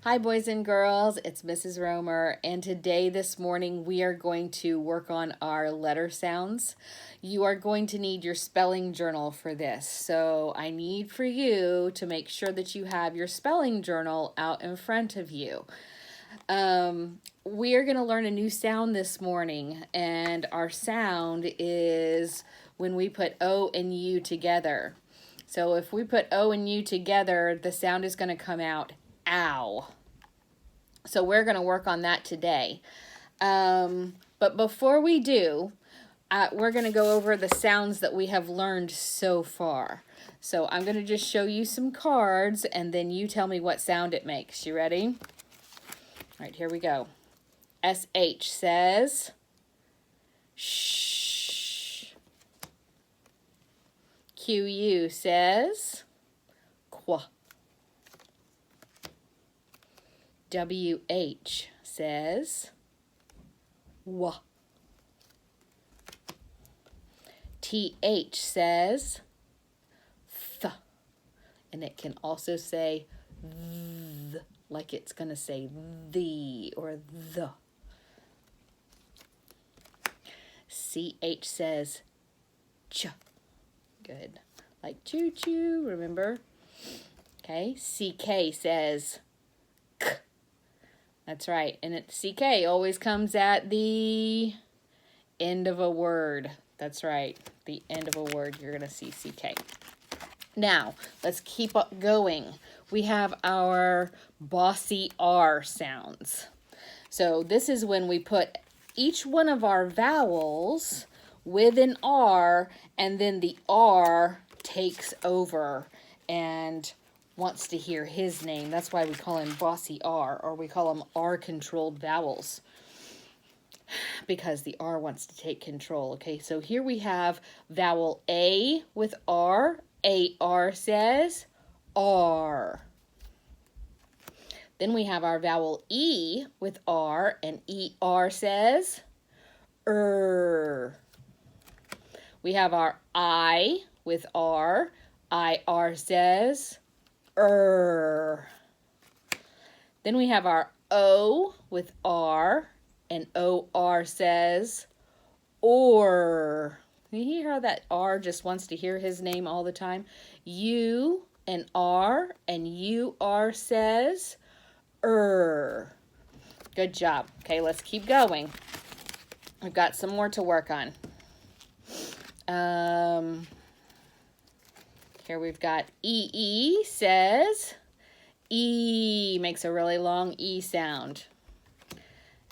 Hi, boys and girls. It's Mrs. Romer, and today, this morning, we are going to work on our letter sounds. You are going to need your spelling journal for this, so I need for you to make sure that you have your spelling journal out in front of you. We are going to learn a new sound this morning, and our sound is when we put O and U together. So if we put O and U together, the sound is going to come out ow. So we're going to work on that today. But before we do, we're going to go over the sounds that we have learned so far. So I'm going to just show you some cards, and then you tell me what sound it makes. You ready? All right, here we go. SH says shh. QU says qua. WH says wa. TH says th. And it can also say th, like it's going to say the or the. CH says ch. Good. Like choo-choo, remember? Okay. CK says k. That's right. And CK always comes at the end of a word. That's right. The end of a word, you're going to see CK. Now, let's keep up going. We have our bossy R sounds. So this is when we put each one of our vowels with an R, and then the R takes over and wants to hear his name. That's why we call him bossy R, or we call them R-controlled vowels, because the R wants to take control. Okay, so here we have vowel A with R. AR says R. Then we have our vowel E with R, and ER says We have our I with R. IR says Then we have our O with R, and OR says or. You hear how that R just wants to hear his name all the time? U and R, and UR says Good job. Okay, let's keep going. We've got some more to work on. Here we've got EE says E, makes a really long E sound.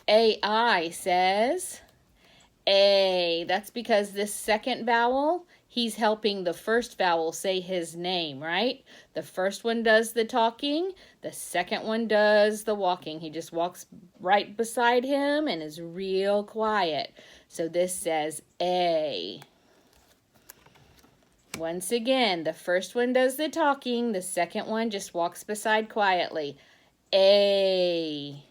AI says A. That's because this second vowel, he's helping the first vowel say his name, right? The first one does the talking, the second one does the walking. He just walks right beside him and is real quiet. So this says A. Once again, the first one does the talking, the second one just walks beside quietly. A.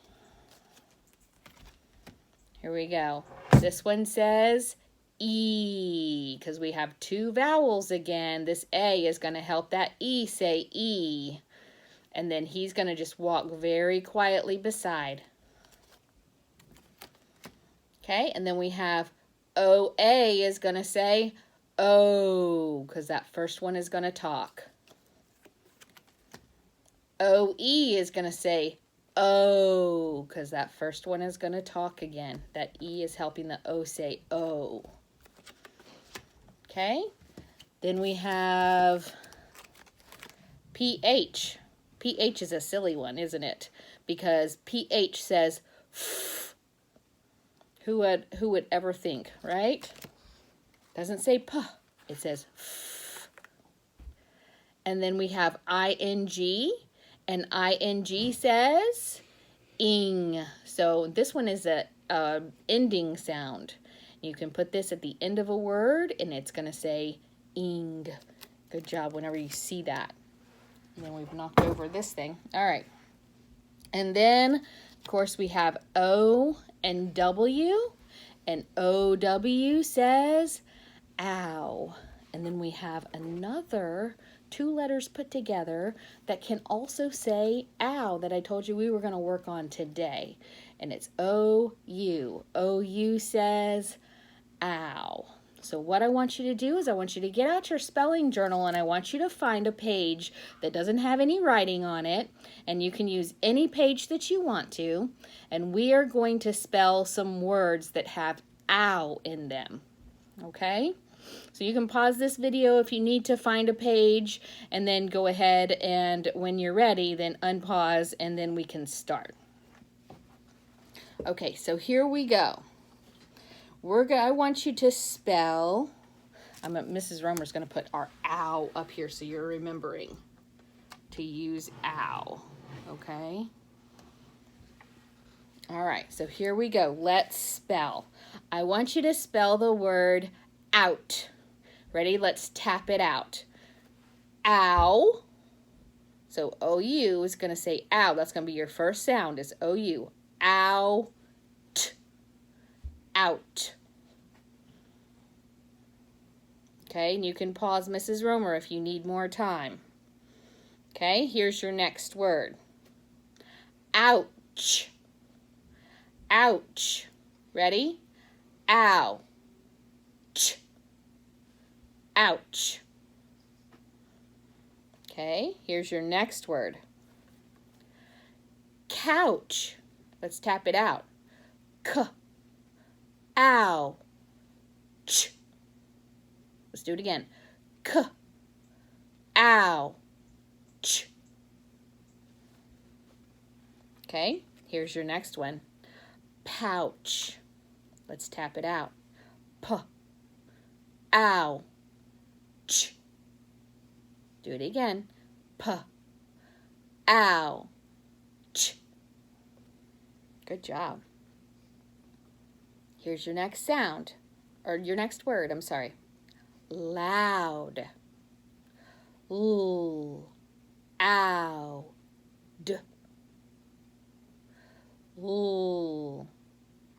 Here we go. This one says E, because we have two vowels again. This A is going to help that E say E. And then he's going to just walk very quietly beside. Okay, and then we have OA is going to say O, because that first one is going to talk. OE is going to say O, because that first one is going to talk again. That E is helping the O say O. Okay, then we have PH. PH is a silly one, isn't it? Because PH says F. Who would ever think, right? Doesn't say P, it says F. And then we have ING, and ING says ing. So this one is a ending sound. You can put this at the end of a word, and it's going to say ing. Good job whenever you see that. And then we've knocked over this thing. All right. And then, of course, we have O and W, and OW says ow. And then we have another two letters put together that can also say ow that I told you we were going to work on today. And it's O-U. O-U says ow. So what I want you to do is I want you to get out your spelling journal and I want you to find a page that doesn't have any writing on it. And you can use any page that you want to. And we are going to spell some words that have ow in them. Okay? So you can pause this video if you need to find a page and then go ahead and when you're ready, then unpause and then we can start. Okay, so here we go. I want you to spell, Mrs. Romer's going to put our ow up here so you're remembering to use ow, okay? All right, so here we go. Let's spell. I want you to spell the word out. Ready? Let's tap it out. Ow. So O-U is going to say ow. That's going to be your first sound is O-U. Ow. Out. Okay, and you can pause Mrs. Romer if you need more time. Okay, here's your next word. Ouch. Ouch. Ready? Ow. Ouch. Okay, here's your next word. Couch. Let's tap it out. K. Ow. Ch. Let's do it again. K. Ow. Ch. Okay, here's your next one. Pouch. Let's tap it out. P. Ow. Ch. Do it again. P. Ow. Ch. Good job. Here's your next sound, or your next word, I'm sorry. Loud. L. Ow. D. L.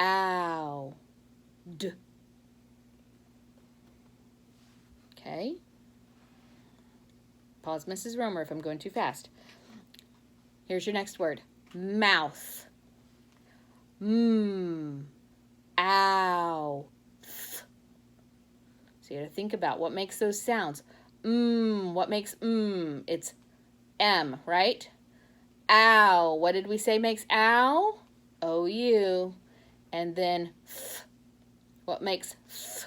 Ow. D. Okay. Pause Mrs. Romer if I'm going too fast. Here's your next word. Mouth. Ow. Th. So you got to think about what makes those sounds. What makes It's M, right? Ow. What did we say makes ow? O-U. And then th. What makes th?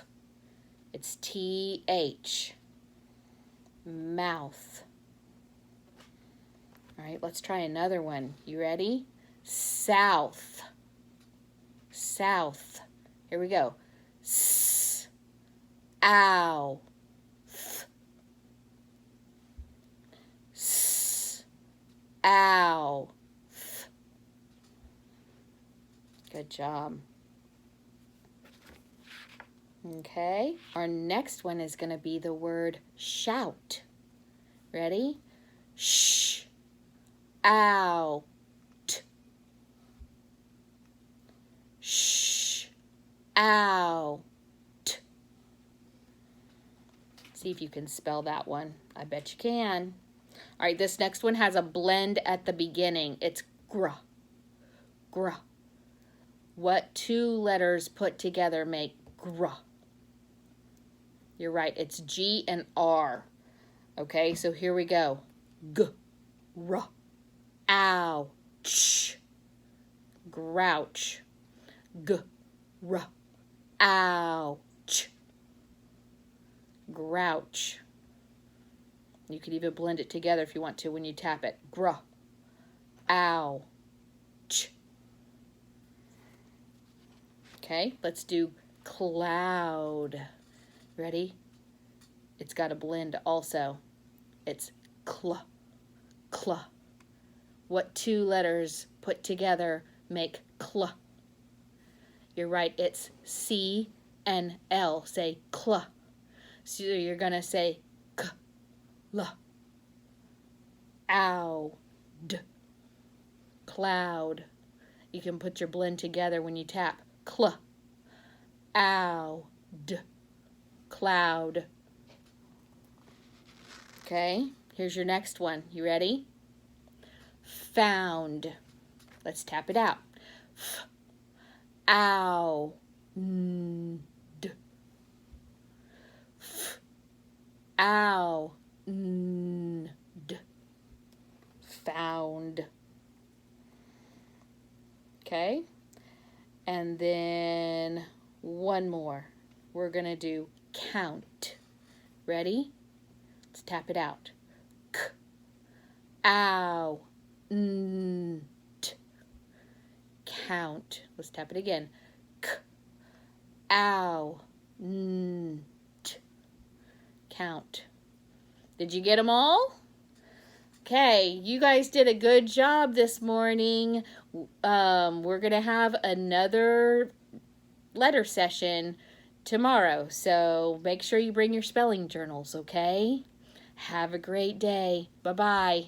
It's T-H. Mouth. All right, let's try another one. You ready? South. South. Here we go. S. Ow. Th. S. Ow. Th. Good job. Okay, our next one is going to be the word shout. Ready? Sh. Ow. T. Sh. Ow. T. See if you can spell that one. I bet you can. All right, this next one has a blend at the beginning. It's gr. Gr. What two letters put together make gr? You're right, it's G and R. Okay, so here we go. G, R, ow, ch, grouch. G, R, ow, ch, grouch. You could even blend it together if you want to when you tap it. Gr, ow, ch. Okay, let's do cloud. Ready? It's got a blend also. It's cl, cl. What two letters put together make cl? You're right, it's C and L. Say cl. So you're going to say k, l. Ow, d. Cloud. You can put your blend together when you tap cl. Ow, d. Cloud. Okay? Here's your next one. You ready? Found. Let's tap it out. Ow. D. Ow. D. Found. Okay? And then one more. We're going to do count. Ready? Let's tap it out. K. Ow. T. Count. Let's tap it again. K. Ow. T. Count. Did you get them all? Okay, you guys did a good job this morning. We're going to have another letter session tomorrow, so make sure you bring your spelling journals, okay? Have a great day. Bye-bye.